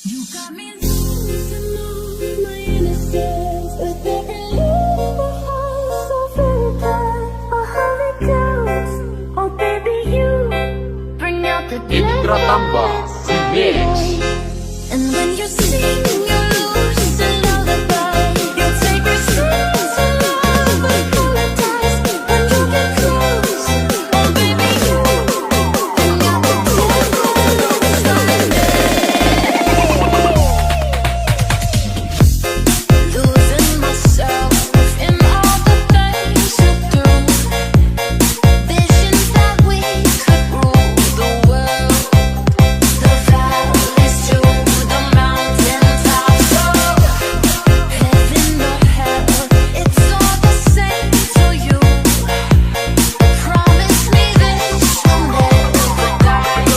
You got me losing all my innocence, but there can leave a heart so very bad. Oh, how it goes. Oh, baby, you bring out the Indra Tambah Remix. and when you sing